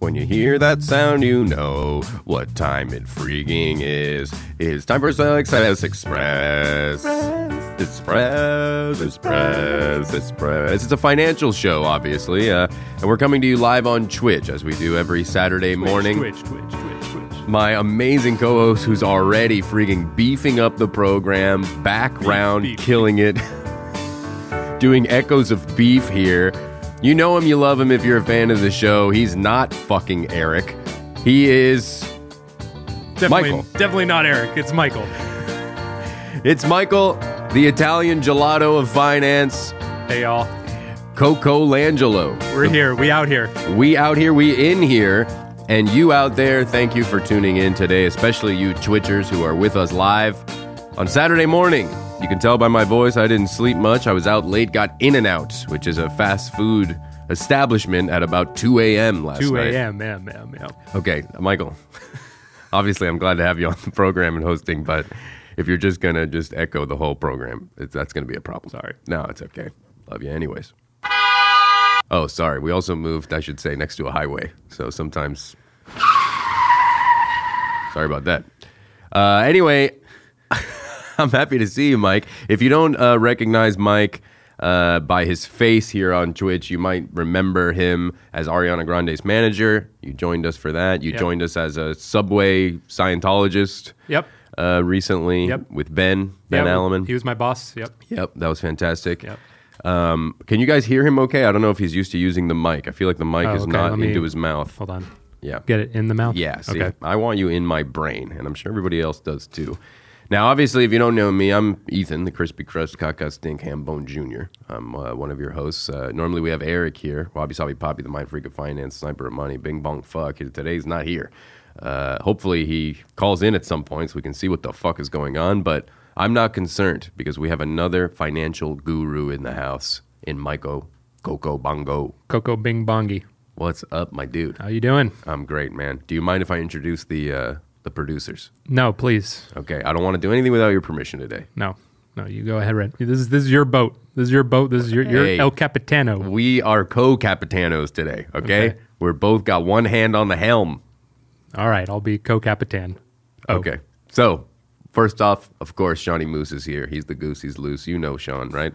When you hear that sound, you know what time it freaking is. It's time for Success Express. It's a financial show, obviously, and we're coming to you live on Twitch, as we do every Saturday morning. Twitch. My amazing co-host, who's already freaking beefing up the program, background killing it, doing echoes of beef here. You know him, you love him if you're a fan of the show. He's not fucking Eric. He is Michael. Definitely not Eric. It's Michael. It's Michael, the Italian gelato of finance. Hey, y'all. Colangelo. We're here. We out here. We out here. We in here. And you out there, thank you for tuning in today, especially you Twitchers who are with us live on Saturday morning. You can tell by my voice I didn't sleep much. I was out late, got In-N-Out, which is a fast food establishment, at about 2 a.m. last night. 2 a.m., yeah. Okay, Michael, obviously I'm glad to have you on the program and hosting, but if you're just going to just echo the whole program, that's going to be a problem. Sorry. No, it's okay. Love you anyways. Oh, sorry. We also moved, I should say, next to a highway. So sometimes... Sorry about that. Anyway... I'm happy to see you, Mike. If you don't recognize Mike by his face here on Twitch, you might remember him as Ariana Grande's manager. You joined us for that. You joined us as a Subway Scientologist recently with Ben Alleman. He was my boss. Yep, that was fantastic. Yep. Can you guys hear him okay? I don't know if he's used to using the mic. I feel like the mic is not into his mouth. Hold on. Yeah. Get it in the mouth? Yeah, see, okay. I want you in my brain, and I'm sure everybody else does too. Now, obviously, if you don't know me, I'm Ethan, the Crispy Crust Caca Stink Hambone Jr. I'm one of your hosts. Normally, we have Eric here. Wabi Sabi Poppy, the Mind Freak of Finance, Sniper of Money, Bing Bong Fuck. Today's not here. Hopefully, he calls in at some point so we can see what the fuck is going on. But I'm not concerned because we have another financial guru in the house in Michael Coco Bongo. Coco Bing Bongi. What's up, my dude? How you doing? I'm great, man. Do you mind if I introduce the producers? No, please. Okay, I don't want to do anything without your permission today. No, you go ahead, Red. This is your boat. This is your boat. This is your El Capitano. We are co-capitanos today, okay? We're both got one hand on the helm. All right, I'll be co-capitan. Oh. Okay, so first off, of course, Shawnee Moose is here. He's the goose, he's loose. You know Sean, right?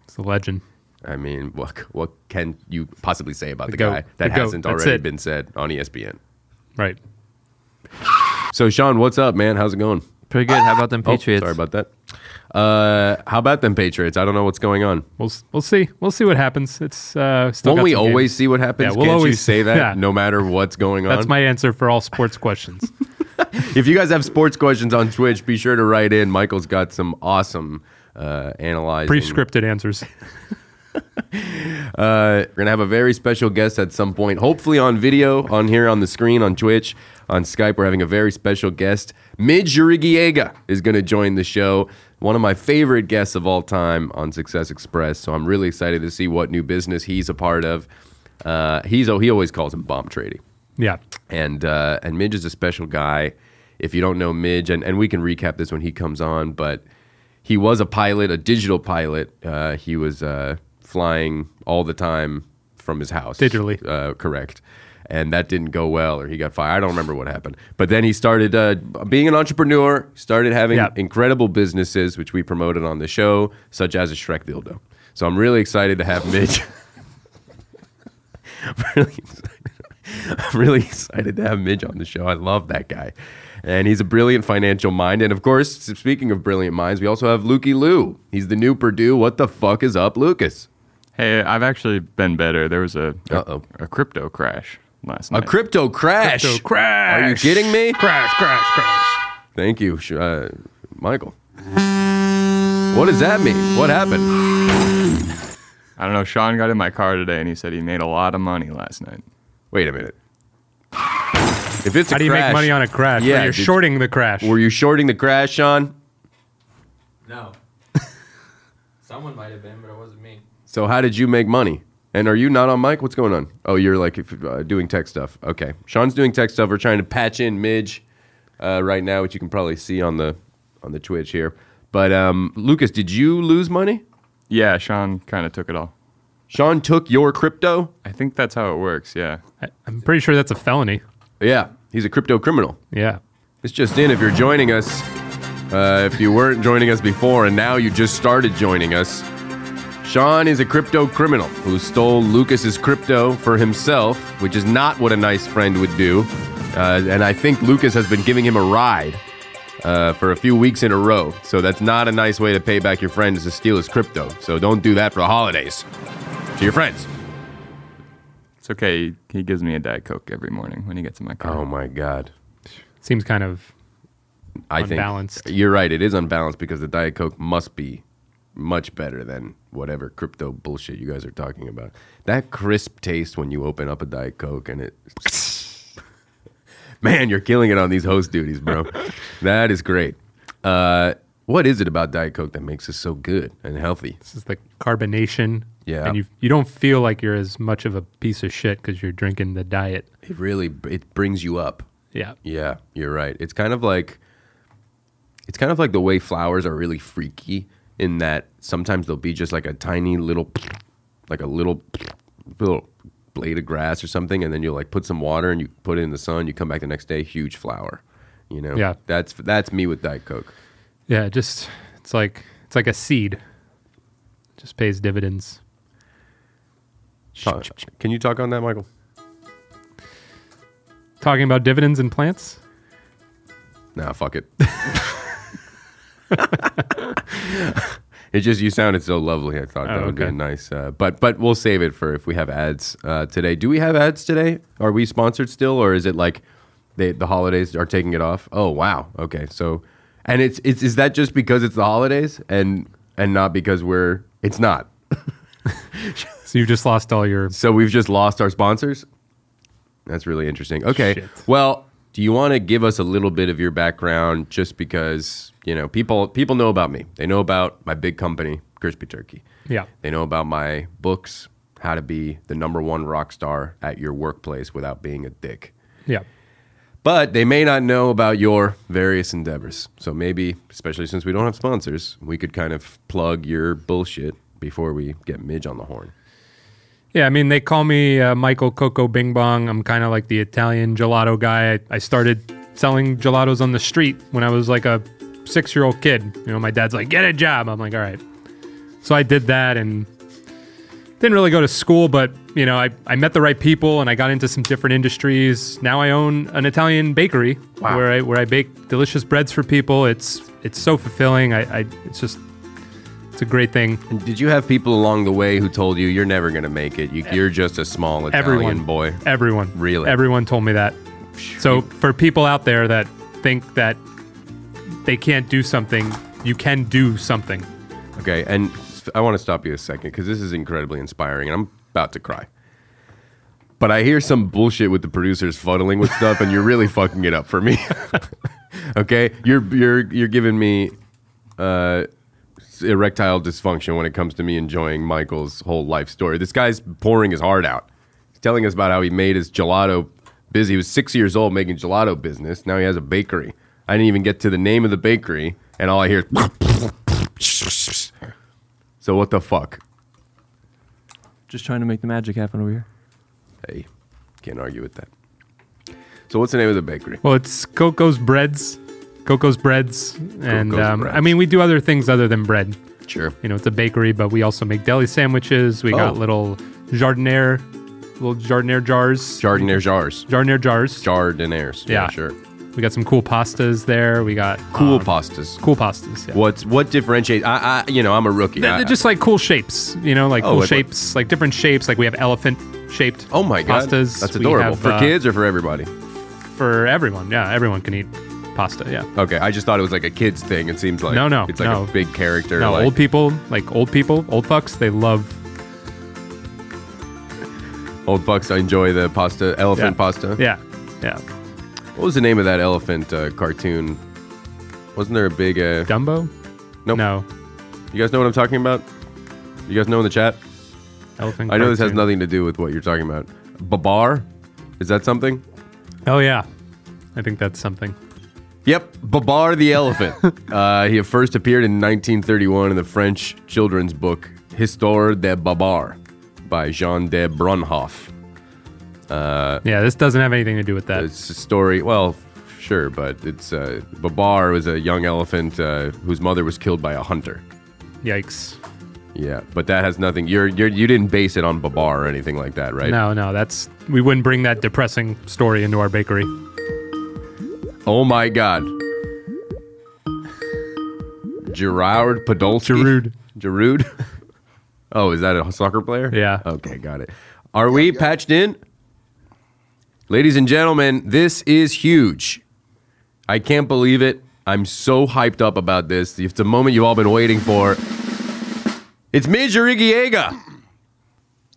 It's a legend. I mean, what can you possibly say about the goat. guy that hasn't already been said on ESPN? Right. So, Sean, what's up, man? How's it going? Pretty good. How about them Patriots? Sorry about that. How about them Patriots? I don't know what's going on. We'll see. We'll see what happens. It's still Won't we always games. See what happens? Yeah, we'll Can't always you say that no matter what's going on? That's my answer for all sports questions. If you guys have sports questions on Twitch, be sure to write in. Michael's got some awesome analyzing. Pre-scripted answers. We're going to have a very special guest at some point, hopefully on video, on here on the screen, on Twitch, on Skype. We're having a very special guest. Midge is going to join the show. One of my favorite guests of all time on Success Express. So I'm really excited to see what new business he's a part of. He always calls him bomb trading. Yeah. And Midge is a special guy. If you don't know Midge, and we can recap this when he comes on, but he was a pilot, a digital pilot. He was flying all the time from his house. Digitally. Correct. And that didn't go well, or he got fired. I don't remember what happened. But then he started being an entrepreneur, started having incredible businesses, which we promoted on the show, such as a Shrek dildo. So I'm really excited to have Midge. I'm really excited to have Midge on the show. I love that guy. And he's a brilliant financial mind. And of course, speaking of brilliant minds, we also have Lukey Lou. He's the new Purdue. What the fuck is up, Lucas? Hey, I've actually been better. There was a crypto crash last night. A crypto crash? Crypto crash. Are you kidding me? Crash. Thank you, Michael. What does that mean? What happened? I don't know. Sean got in my car today, and he said he made a lot of money last night. Wait a minute. If it's How do you make money on a crash? Yeah, you're shorting the crash. Were you shorting the crash, Sean? No. Someone might have been, but it wasn't me. So how did you make money? And are you not on mic? What's going on? Oh, you're like doing tech stuff. Okay. Sean's doing tech stuff. We're trying to patch in Midge right now, which you can probably see on the Twitch here. But Lucas, did you lose money? Yeah, Sean kind of took it all. Sean took your crypto? I think that's how it works. Yeah. I'm pretty sure that's a felony. Yeah, he's a crypto criminal. Yeah. It's just in if you're joining us. If you weren't joining us before and now you just started joining us, Sean is a crypto criminal who stole Lucas's crypto for himself, which is not what a nice friend would do. And I think Lucas has been giving him a ride for a few weeks in a row. So that's not a nice way to pay back your friend, is to steal his crypto. So don't do that for the holidays to your friends. It's okay. He gives me a Diet Coke every morning when he gets in my car. Oh my God. Seems kind of I unbalanced. think you're right. It is unbalanced because the Diet Coke must be much better than whatever crypto bullshit you guys are talking about. That crisp taste when you open up a Diet Coke and it... Man, you're killing it on these host duties, bro. That is great. What is it about Diet Coke that makes it so good and healthy? This is the carbonation. Yeah. And you don't feel like you're as much of a piece of shit because you're drinking the diet. It brings you up. Yeah. Yeah, you're right. It's kind of like the way flowers are really freaky in that sometimes they'll be just like a tiny little, like a little blade of grass or something, and then you'll like put some water and you put it in the sun, you come back the next day, huge flower. You know? Yeah. That's me with Diet Coke. Yeah, it's like a seed. It just pays dividends. Can you talk on that, Michael? Talking about dividends and plants? Nah, fuck it. It just, you sounded so lovely. I thought that would be nice. But we'll save it for if we have ads today. Do we have ads today? Are we sponsored still, or is it like the holidays are taking it off? Oh wow. Okay. So, and is that just because it's the holidays and not because it's not? So you've just lost all your... So we've just lost our sponsors? That's really interesting. Okay. Shit. Well, do you want to give us a little bit of your background just because, people know about me. They know about my big company, Crispy Turkey. Yeah. They know about my books, how to be the #1 rock star at your workplace without being a dick. Yeah. But they may not know about your various endeavors. So maybe, especially since we don't have sponsors, we could kind of plug your bullshit before we get Midge on the horn. Yeah, I mean, they call me Michael Coco Bing Bong. I'm kind of like the Italian gelato guy. I started selling gelatos on the street when I was like a 6-year-old kid. My dad's like, get a job. I'm like, all right. So I did that and didn't really go to school, but, I met the right people and I got into some different industries. Now I own an Italian bakery. Wow. where I bake delicious breads for people. It's so fulfilling. It's a great thing. And did you have people along the way who told you you're never going to make it? You're just a small Italian boy. Everyone. Really? Everyone told me that. So for people out there that think that they can't do something, you can do something. Okay, and I want to stop you a second because this is incredibly inspiring, and I'm about to cry. But I hear some bullshit with the producers fuddling with stuff, and you're really fucking it up for me. Okay, you're giving me erectile dysfunction when it comes to me enjoying Michael's whole life story. This guy's pouring his heart out. He's telling us about how he made his gelato busy. He was 6 years old making gelato business. Now he has a bakery. I didn't even get to the name of the bakery, and all I hear is... So what the fuck? Just trying to make the magic happen over here. Hey, can't argue with that. So what's the name of the bakery? Well, it's Coco's Breads. Coco's Breads. And Breads. I mean, we do other things other than bread. Sure. It's a bakery, but we also make deli sandwiches. We got little jardiniere jars. Jardiniere jars. Jardiniere jars. Jardiniers. Yeah. Sure. We got some cool pastas there. We got Cool pastas. Cool pastas. Yeah. What differentiates? I'm a rookie. They're just like cool shapes, like cool like shapes, like different shapes. Like we have elephant shaped. Oh my god, pastas. That's We adorable. have, For kids or for everybody? For everyone. Yeah, everyone can eat pasta. Yeah. Okay, I just thought it was like a kids thing. It seems like No, it's like a big character. No, like, old people, old fucks, they love. Old fucks enjoy the pasta, elephant pasta. Yeah, yeah. What was the name of that elephant cartoon? Wasn't there a big? Dumbo? Nope. No. You guys know what I'm talking about? You guys know in the chat? Elephant. I know this has cartoon. nothing to do with what you're talking about. Babar? Is that something? Oh yeah, I think that's something. Yep, Babar the elephant. He first appeared in 1931 in the French children's book Histoire de Babar. by Jean de Brunhoff. Yeah, this doesn't have anything to do with that. It's a story. Well, sure, but it's Babar was a young elephant whose mother was killed by a hunter. Yikes. Yeah, but that has nothing. You didn't base it on Babar or anything like that, right? No, we wouldn't bring that depressing story into our bakery. Oh my God. Gerard Podolsky? Giroud? Oh, is that a soccer player? Yeah. Okay, got it. Are we patched in? Ladies and gentlemen, this is huge. I can't believe it. I'm so hyped up about this. It's the moment you've all been waiting for. It's Midge Irigiega.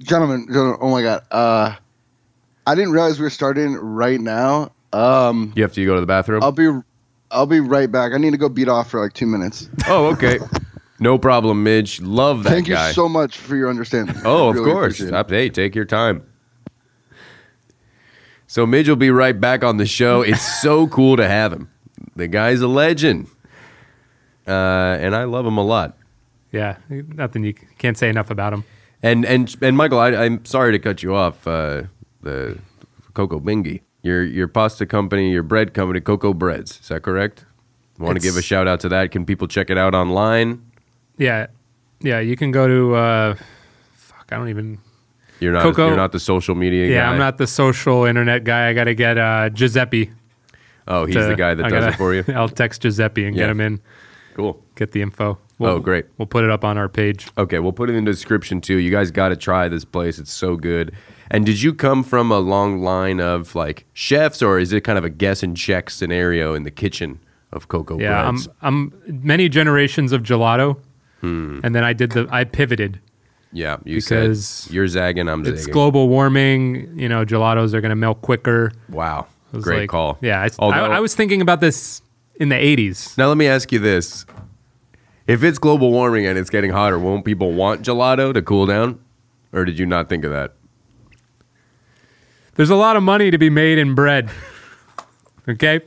Gentlemen, oh my God. I didn't realize we were starting right now. You have to go to the bathroom? I'll be right back. I need to go beat off for like 2 minutes. Oh, okay. No problem, Midge. Love that Thank guy. you so much for your understanding. Oh, of Really course. appreciate it. Hey, take your time. So Midge will be right back on the show. It's so cool to have him. The guy's a legend. And I love him a lot. Yeah, nothing you can't say enough about him. And Michael, I'm sorry to cut you off. The Coco Bingi, your pasta company, your bread company, Coco Breads. Is that correct? Want to give a shout out to that? Can people check it out online? Yeah. You can go to. I don't even. You're not. Coco, you're not the social media guy. Yeah, I'm not the social internet guy. I got to get Giuseppe. Oh, he's the guy that does it for you. I'll text Giuseppe and get him in. Cool. Get the info. Great. We'll put it up on our page. Okay, we'll put it in the description too. You guys got to try this place. It's so good. And did you come from a long line of like chefs, or is it kind of a guess and check scenario in the kitchen of Coco Breads? I'm many generations of gelato, and then I pivoted. Yeah, you because said you're zagging, I'm zagging. It's global warming. You know, gelatos are going to melt quicker. Wow, Great great call. Yeah, I was thinking about this in the 80s. Now let me ask you this. If it's global warming and it's getting hotter, won't people want gelato to cool down? Or did you not think of that? There's a lot of money to be made in bread. Okay?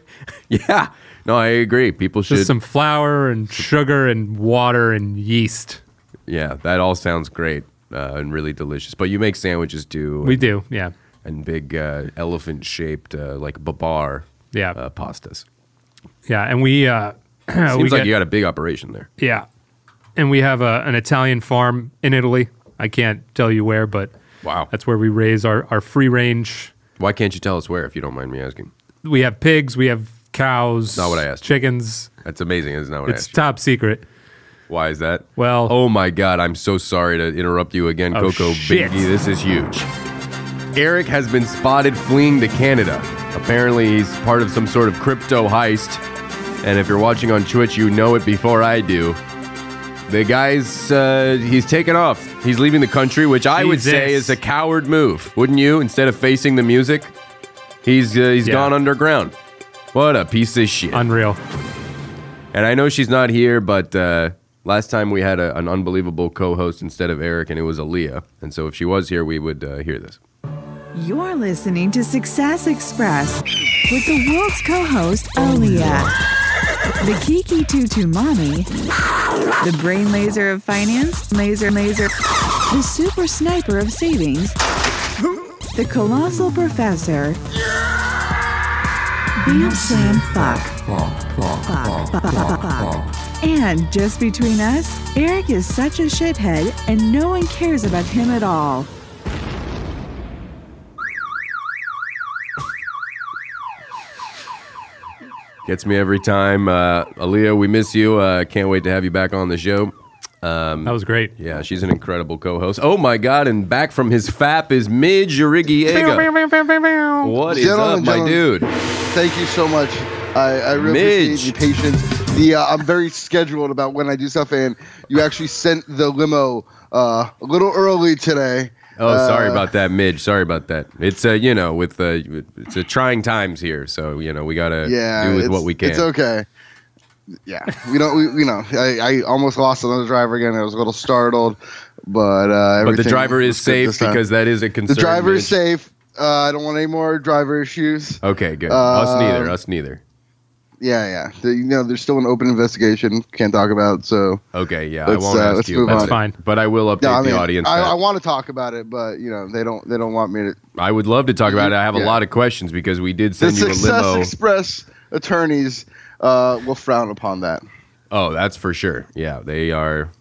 Yeah. No, I agree. People should. Just some flour and sugar and water and yeast. Yeah, that all sounds great and really delicious. But you make sandwiches too. We do, yeah. And big elephant-shaped, like babar pastas. Yeah, and we... Seems like you got a big operation there. Yeah. And we have an Italian farm in Italy. I can't tell you where, but wow, that's where we raise our free range. Why can't you tell us where, if you don't mind me asking? We have pigs, we have cows. Not what I asked. Chickens. That's amazing. It's not what I asked. It's top secret. Why is that? Well, oh my God, I'm so sorry to interrupt you again, Coco Bingi. This is huge. Eric has been spotted fleeing to Canada. Apparently, he's part of some sort of crypto heist. And if you're watching on Twitch, you know it before I do. The guy's, he's taken off. He's leaving the country, which I would say is a coward move. Wouldn't you? Instead of facing the music, he's gone underground. What a piece of shit. Unreal. And I know she's not here, but last time we had an unbelievable co-host instead of Eric, and it was Aaliyah. And so if she was here, we would hear this. You're listening to Success Express with the world's co-host, Aaliyah. The Kiki Tutu Mommy, the brain laser of finance, the super sniper of savings, the colossal professor, Bam Sam Fuck. And just between us, Eric is such a shithead and no one cares about him at all. Gets me every time. Aaliyah, we miss you. Can't wait to have you back on the show. That was great. Yeah, she's an incredible co-host. Oh my God, and back from his FAP is Midge Irigiega. What is up, my dude? Thank you so much. I really appreciate your patience. I'm very scheduled about when I do stuff, and you actually sent the limo a little early today. Oh, sorry about that, Midge. Sorry about that. It's it's a trying times here, so we gotta do with what we can. It's okay. Yeah, I almost lost another driver again. I was a little startled, but the driver is safe because that is a concern. The driver is safe. I don't want any more driver issues. Okay, good. Us neither. Yeah. There's still an open investigation. Can't talk about. So Okay, yeah, I won't ask you. That's about it, fine. but I will update the audience. I want to talk about it, but they don't want me to. I would love to talk about it. I have a lot of questions because we did send you a Success limo. Express attorneys will frown upon that. Oh, that's for sure. Yeah, they are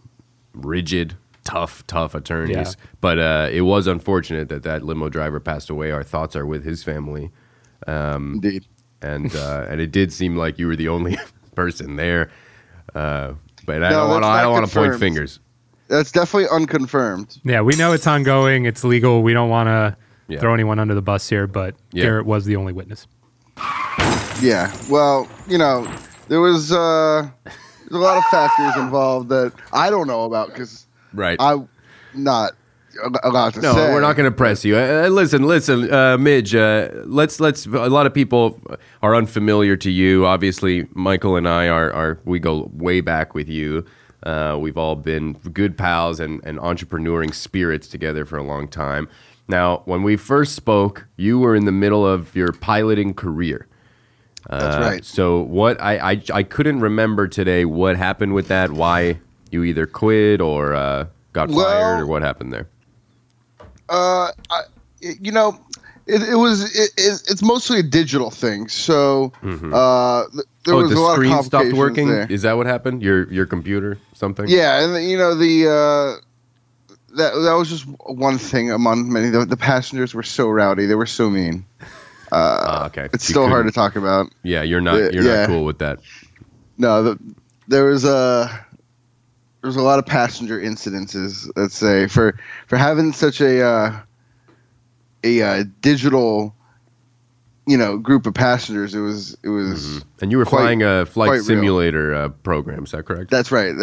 rigid, tough attorneys. Yeah. But it was unfortunate that limo driver passed away. Our thoughts are with his family. Indeed. And it did seem like you were the only person there. But I don't want to point fingers. That's definitely unconfirmed. Yeah, we know it's ongoing. It's legal. We don't want to throw anyone under the bus here, but Garett was the only witness. Yeah. Well, there was there's a lot of factors involved that I don't know about because I'm not allowed to say. No, we're not going to press you. Listen, Midge. Let's. A lot of people are unfamiliar to you. Obviously, Michael and I we go way back with you. We've all been good pals and entrepreneuring spirits together for a long time. Now, when we first spoke, you were in the middle of your piloting career. That's right. So what I couldn't remember today what happened with that, why you either quit or got fired or what happened there. It's mostly a digital thing. So there was a lot of screen complications stopped working. there. Is that what happened? Your computer, something? Yeah, and that was just one thing among many. The passengers were so rowdy. They were so mean. Okay. It's still hard to talk about. Yeah, you're not cool with that. No, there was a lot of passenger incidences. Let's say for having such a digital, group of passengers. It was. And you were flying a flight simulator program. Is that correct? That's right.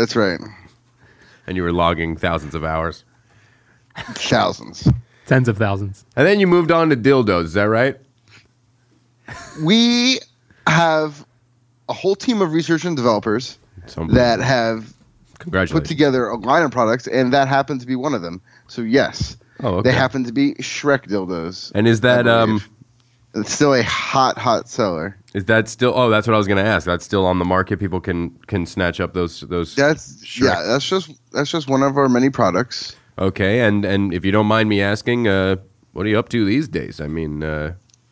And you were logging thousands of hours. Thousands. Tens of thousands. And then you moved on to dildos. Is that right? We have a whole team of research and developers that have put together a line of products, and that happened to be one of them. So yes, they happen to be Shrek dildos. And is that it's still a hot seller? Is that still? Oh, that's what I was going to ask. That's still on the market. People can snatch up those. That's Shrek. That's just one of our many products. Okay, and if you don't mind me asking, what are you up to these days? I mean,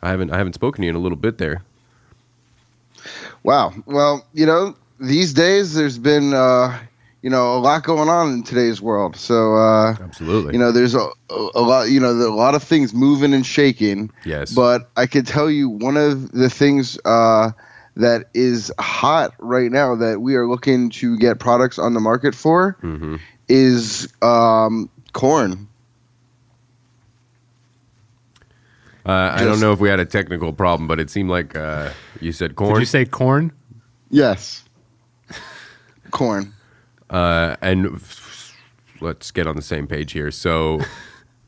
I haven't spoken to you in a little bit there. Wow. Well, these days there's been a lot going on in today's world. So absolutely, there's a lot. There are a lot of things moving and shaking. Yes. But I could tell you one of the things that is hot right now that we are looking to get products on the market for is corn. I don't know if we had a technical problem, but it seemed like you said corn. Did you say corn? Yes. Corn. And let's get on the same page here. So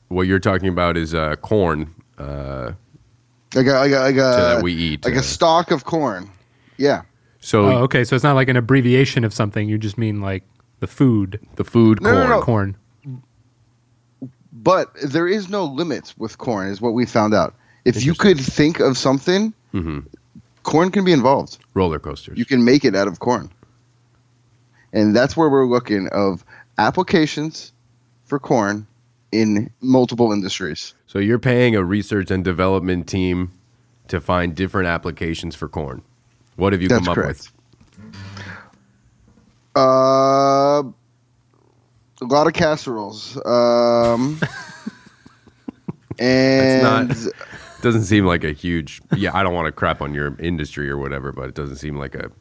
what you're talking about is corn. Like that we eat. Like a stalk of corn. Yeah. So okay. So it's not like an abbreviation of something. You just mean like the food. The food corn. No. Corn. But there is no limits with corn, is what we found out. If you could think of something, corn can be involved. Roller coasters. You can make it out of corn. And that's where we're looking of applications for corn in multiple industries. So you're paying a research and development team to find different applications for corn. What have you come up with? A lot of casseroles. Doesn't seem like a huge. Yeah, I don't want to crap on your industry or whatever, but it doesn't seem like a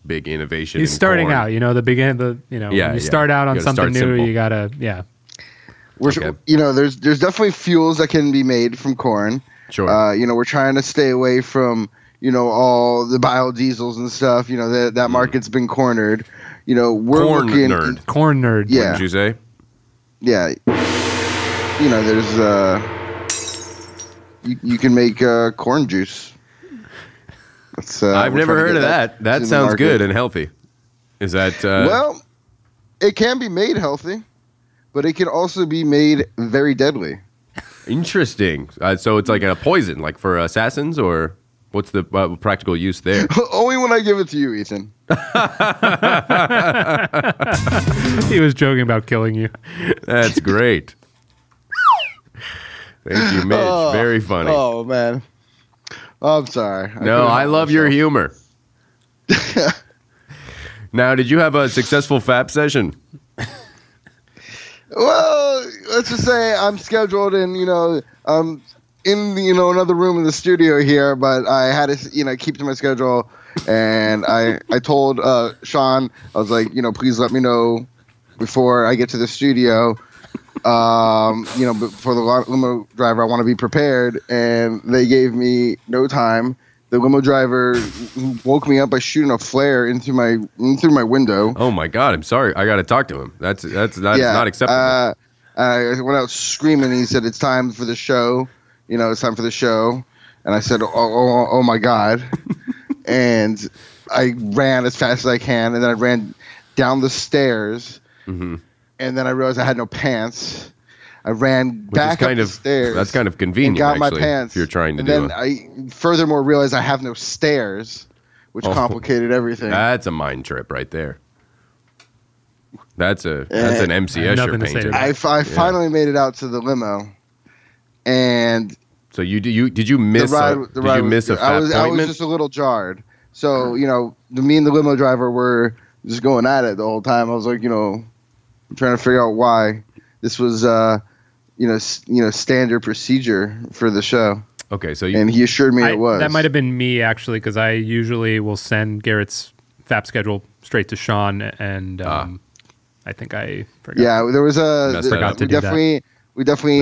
big innovation. He's starting out. When you start out on something new, simple. you gotta There's definitely fuels that can be made from corn. Sure. We're trying to stay away from all the biodiesels and stuff. That market's been cornered. We're corn looking nerd. Corn nerd. Yeah. What did you say? Yeah. There's you can make corn juice. I've never heard of that. That sounds good and healthy. Is that well, it can be made healthy, but it can also be made very deadly. Interesting. So it's like a poison, like for assassins, or What's the practical use there? Only when I give it to you, Ethan. He was joking about killing you. That's great. Thank you, Midge. Very funny. Oh, man. Oh, I'm sorry. I love your humor. Now, did you have a successful FAP session? Well, let's just say I'm scheduled in, in another room in the studio here, but I had to, keep to my schedule. And I told Sean, I was like, please let me know before I get to the studio. But for the limo driver, I want to be prepared. And they gave me no time. The limo driver woke me up by shooting a flare in through my window. Oh my God! I'm sorry. I got to talk to him. That's not acceptable. I went out screaming. He said, "It's time for the show. It's time for the show." And I said, "Oh my God!" And I ran as fast as I can, and then I ran down the stairs, and then I realized I had no pants. I ran back up the stairs. That's kind of convenient, got actually, my pants. if you're trying to and do then I furthermore realized I have no stairs, which complicated everything. That's a mind trip right there. That's an MC Escher painting. I finally made it out to the limo, and so did you miss a FAP appointment? I was just a little jarred. So me and the limo driver were just going at it the whole time. I was like, I'm trying to figure out why this was standard procedure for the show. Okay, so and he assured me it was. That might have been me actually, because I usually will send Garett's FAP schedule straight to Sean, and I think I forgot. Yeah, there was we definitely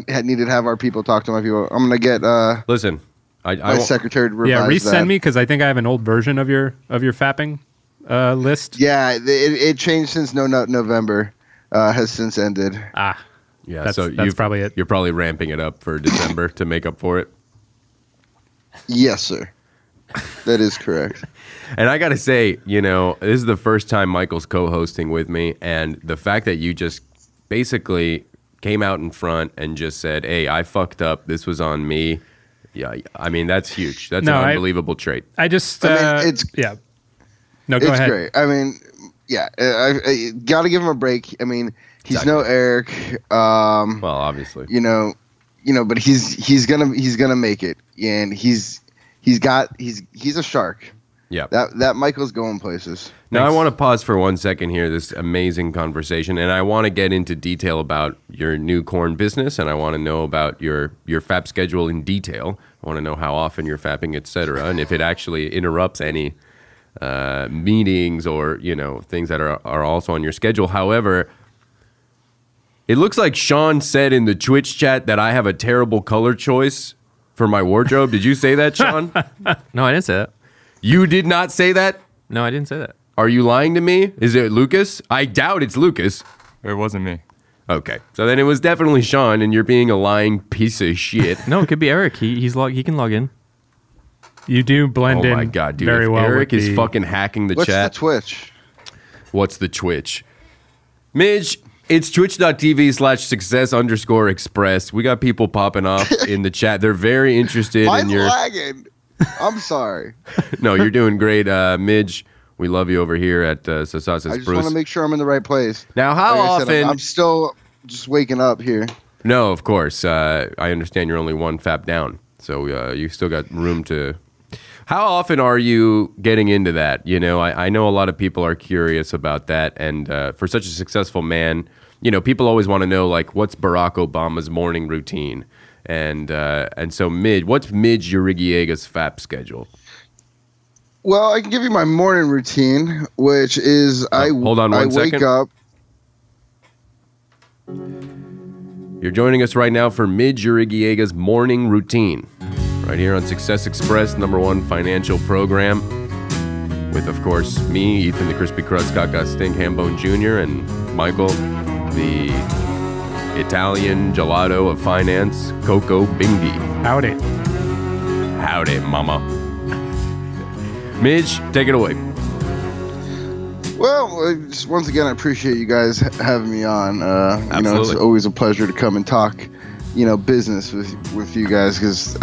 had needed to have our people talk to my people. I'm gonna get listen. My secretary to revise resend me, because I think I have an old version of your fapping list. Yeah, it changed since November. Has since ended. Yeah, that's probably it. You're probably ramping it up for December to make up for it. Yes, sir. That is correct. And I got to say, this is the first time Michael's co-hosting with me, and the fact that you just basically came out in front and just said, "Hey, I fucked up. This was on me." Yeah, I mean, that's huge. That's an unbelievable trait. No, go it's ahead. It's great. I mean, yeah, I got to give him a break. I mean, he's no Eric. Well, obviously, but he's gonna make it, and he's a shark. Yeah, that Michael's going places. Now, I want to pause for 1 second here. This amazing conversation, and I want to get into detail about your new corn business, and I want to know about your FAP schedule in detail. I want to know how often you're fapping, etc., and if it actually interrupts any meetings or things that are also on your schedule. However, it looks like Sean said in the Twitch chat that I have a terrible color choice for my wardrobe. Did you say that, Sean? No, I didn't say that. You did not say that? No, I didn't say that. Are you lying to me? Is it Lucas? I doubt it's Lucas. It wasn't me. Okay, so then it was definitely Sean, and you're being a lying piece of shit. No, it could be Eric. He can log in. You do blend in. Oh my God, dude! Very well. Eric is fucking hacking the chat. What's the Twitch? Midge, it's twitch.tv/success_express. We got people popping off in the chat. They're very interested in your. Lagging. I'm sorry. No, you're doing great, Midge. We love you over here at Success. I just want to make sure I'm in the right place. Now, how often? I'm still just waking up here. No, of course. I understand you're only one FAP down, so you still got room to. How often are you getting into that? I know a lot of people are curious about that, and for such a successful man, people always want to know, like, what's Barack Obama's morning routine, and so what's Midge Urigiega's FAP schedule? Well, I can give you my morning routine, which is hold on one second. Wake up. You're joining us right now for Midge Urigiega's morning routine, right here on Success Express, #1 financial program, with, of course, me, Ethan the Crispy Crust Caca Stink Hambone Jr., and Michael, the Italian gelato of finance, Coco Binghi. Howdy, mama. Midge, take it away. Well, just once again, I appreciate you guys having me on. It's always a pleasure to come and talk, business with you guys, because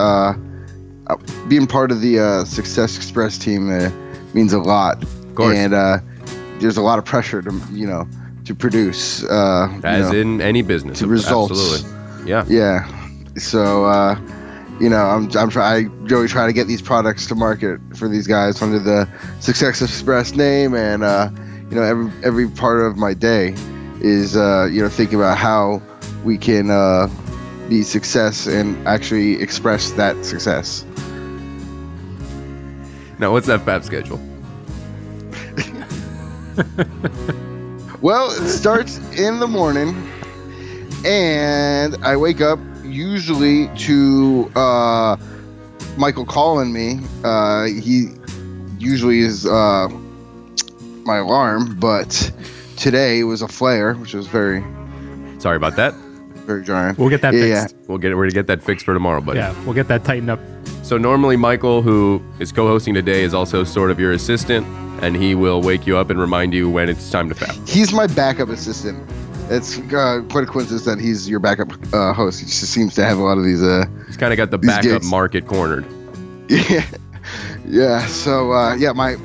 being part of the Success Express team means a lot. Of course. And there's a lot of pressure to produce. In any business. To results. Absolutely. Yeah. Yeah. So, I'm really trying to get these products to market for these guys under the Success Express name, and every part of my day is thinking about how we can be success and actually express that success. Now, what's that FAP schedule? Well, it starts in the morning, and I wake up usually to Michael calling me. He usually is my alarm, but today was a flare, which was very... Sorry about that. Very jarring. We'll get that fixed. Yeah. We're going to get that fixed for tomorrow, buddy. Yeah, we'll get that tightened up. So normally Michael, who is co-hosting today, is also sort of your assistant, and he will wake you up and remind you when it's time to FAP. He's my backup assistant. It's quite a coincidence that he's your backup host. He just seems to have a lot of these. He's kind of got the backup gigs. Market cornered. Yeah, yeah. So my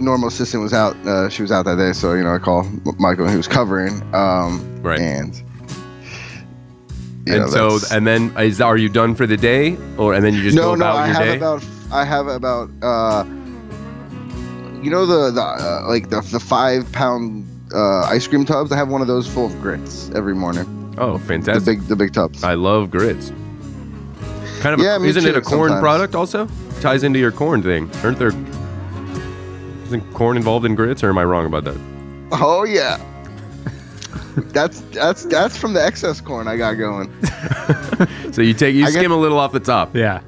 normal assistant was out. She was out that day, so I call Michael, who was covering. Right. And then are you done for the day, and then you just go about your day? I have about the 5-pound ice cream tubs. I have one of those full of grits every morning. Oh, fantastic! The big tubs. I love grits. Kind of, isn't it a corn sometimes. product also? Ties into your corn thing. Isn't corn involved in grits, or am I wrong about that? Oh yeah. That's from the excess corn I got going. So you skim a little off the top. Yeah.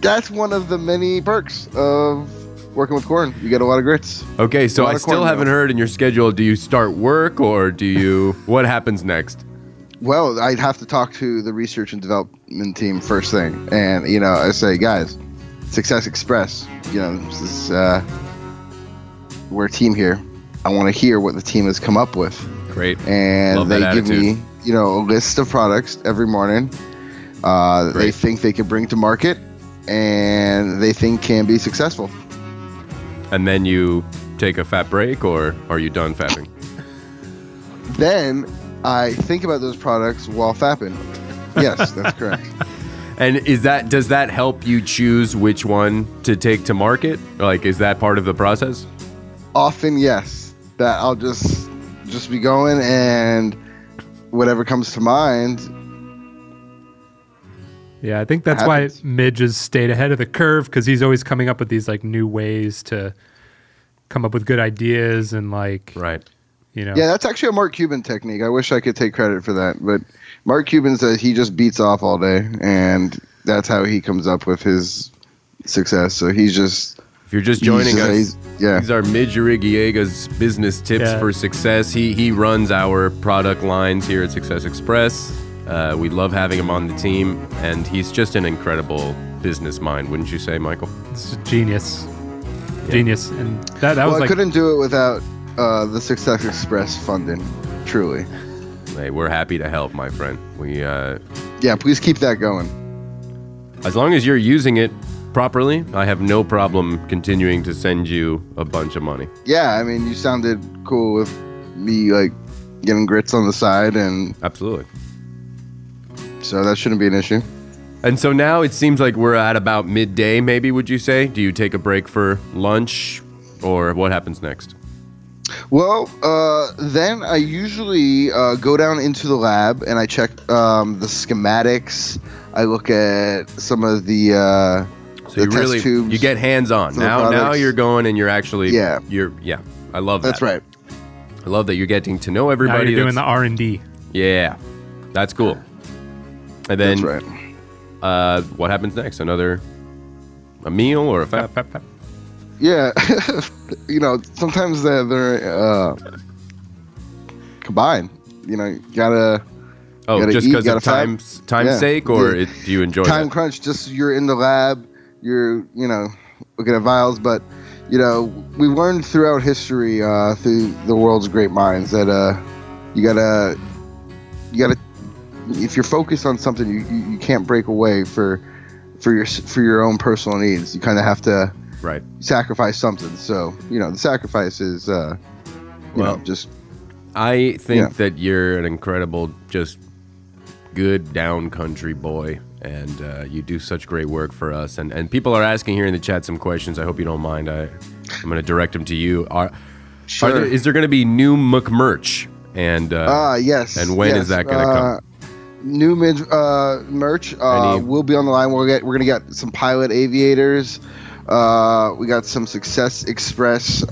That's one of the many perks of working with corn. You get a lot of grits. Okay, so I still haven't heard in your schedule, do you start work or what happens next? Well, I'd have to talk to the research and development team first thing. And, I say, guys, Success Express, this is, we're a team here. I want to hear what the team has come up with. Great. And Love they that give attitude. me, a list of products every morning. They think they can bring to market and they think can be successful. And then you take a fat break, or are you done fapping? Then I think about those products while fapping. Yes, that's correct. And does that help you choose which one to take to market? Like, is that part of the process? Often, yes. That I'll just be going, and whatever comes to mind. Yeah, I think that's why Midge has stayed ahead of the curve, because he's always coming up with these new ways to come up with good ideas and right. Yeah, that's actually a Mark Cuban technique. I wish I could take credit for that, but Mark Cuban says he just beats off all day, and that's how he comes up with his success. So he's just... If you're just joining us, these are Midge Urigiega's business tips for success. He runs our product lines here at Success Express. We love having him on the team, and he's just an incredible business mind, wouldn't you say, Michael? It's genius. Yeah. Genius. And that was I couldn't do it without the Success Express funding, truly. Hey, we're happy to help, my friend. Please keep that going. As long as you're using it properly, I have no problem continuing to send you a bunch of money. Yeah, I mean, you sounded cool with me getting grits on the side, and absolutely. So that shouldn't be an issue. And so now it seems like we're at about midday, maybe, would you say? Do you take a break for lunch, or what happens next? Well, then I usually go down into the lab and I check the schematics. I look at some of the so you get hands-on. Now you're going and you're actually I love that. That's right. I love that you're getting to know everybody. Now you're doing the R&D. Yeah, that's cool. And then that's right. What happens next? A meal or a fap? Yeah, sometimes they're combined. You gotta. Just because of time's sake, or do you enjoy time crunch? Just you're in the lab, you're looking at vials, but we've learned throughout history, through the world's great minds, that you gotta. If you're focused on something, you can't break away for for your own personal needs. You kind of have to sacrifice something. So the sacrifice is just. I think that you're an incredible, just good down country boy, and you do such great work for us. And people are asking here in the chat some questions. I hope you don't mind. I'm going to direct them to you. Sure. Is there going to be new merch? And yes. And when is that going to come? New Midge merch will be on the line. We're going to get some Pilot Aviators. We got some Success Express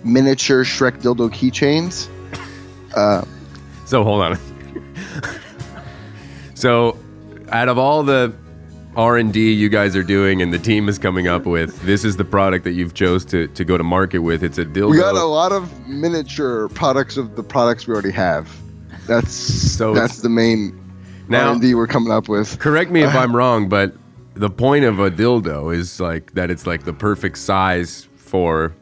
miniature Shrek dildo keychains. So hold on. So out of all the R&D you guys are doing and the team is coming up with, this is the product that you've chose to go to market with. It's a dildo. We got a lot of miniature products of the products we already have. That's the main R&D we're coming up with. Correct me if I'm wrong, but the point of a dildo is that it's like the perfect size for,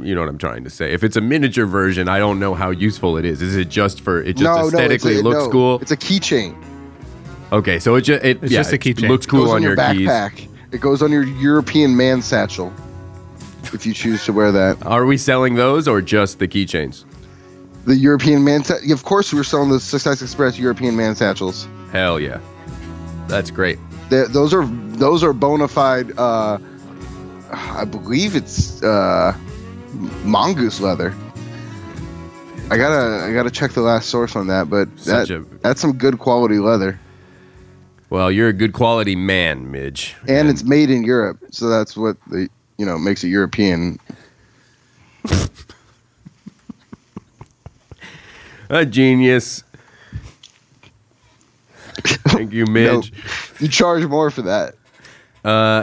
you know what I'm trying to say. If it's a miniature version, I don't know how useful it is. Is it just aesthetically looks cool? It's a keychain. Okay, so it's just a keychain. It looks cool on your backpack. Keys. It goes on your European man satchel, if you choose to wear that. Are we selling those or just the keychains? The European man satchel. Of course, we're selling the Success Express European man satchels. Hell yeah, that's great. Those are bona fide. I believe it's mongoose leather. I gotta check the last source on that, but that's some good quality leather. Well, you're a good quality man, Midge. And it's made in Europe, so that's what makes it European. A genius. Thank you, Midge. No, you charge more for that.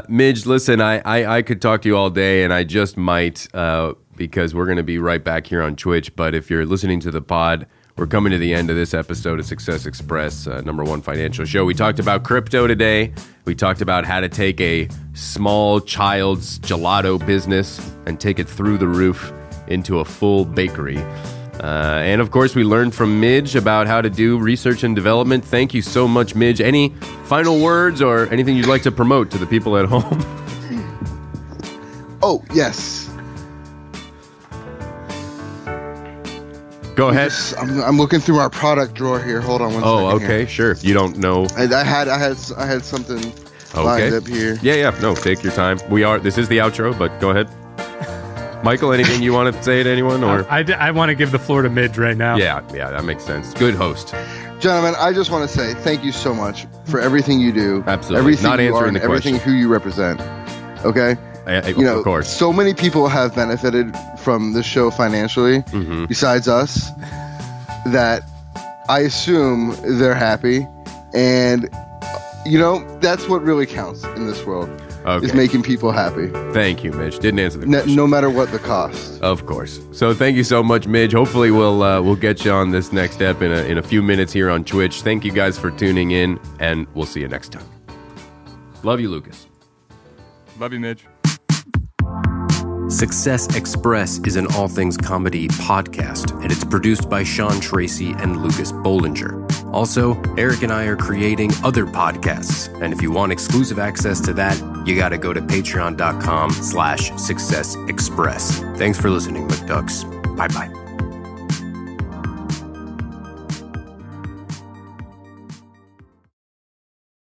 Midge, listen, I could talk to you all day, and I just might because we're going to be right back here on Twitch. But if you're listening to the pod, we're coming to the end of this episode of Success Express, #1 financial show. We talked about crypto today. We talked about how to take a small child's gelato business and take it through the roof into a full bakery. And of course, we learned from Midge about how to do research and development. Thank you so much, Midge. Any final words or anything you'd like to promote to the people at home? Oh, yes. Go ahead. I'm looking through our product drawer here. Hold on one second. Oh, okay, sure. You don't know. I had something lined up here. Yeah. No, take your time. This is the outro, but go ahead. Michael, anything you want to say to anyone? Or I want to give the floor to Midge right now. Yeah, that makes sense. Good host. Gentlemen, I just want to say thank you so much for everything you do. Absolutely. Everything Not you answering are and the question. everything who you represent. Okay? Of course. So many people have benefited from this show financially, besides us, that I assume they're happy. And, that's what really counts in this world. Okay. Is making people happy. Thank you, Midge. Didn't answer the question. No matter what the cost. Of course. So thank you so much, Midge. Hopefully we'll get you on this next step in a few minutes here on Twitch. Thank you guys for tuning in, and we'll see you next time. Love you, Lucas. Love you, Midge. Success Express is an all things comedy podcast, and it's produced by Sean Tracy and Lucas Bollinger. Also, Eric and I are creating other podcasts, and if you want exclusive access to that, you got to go to patreon.com/successexpress. Thanks for listening, McDucks. Bye-bye.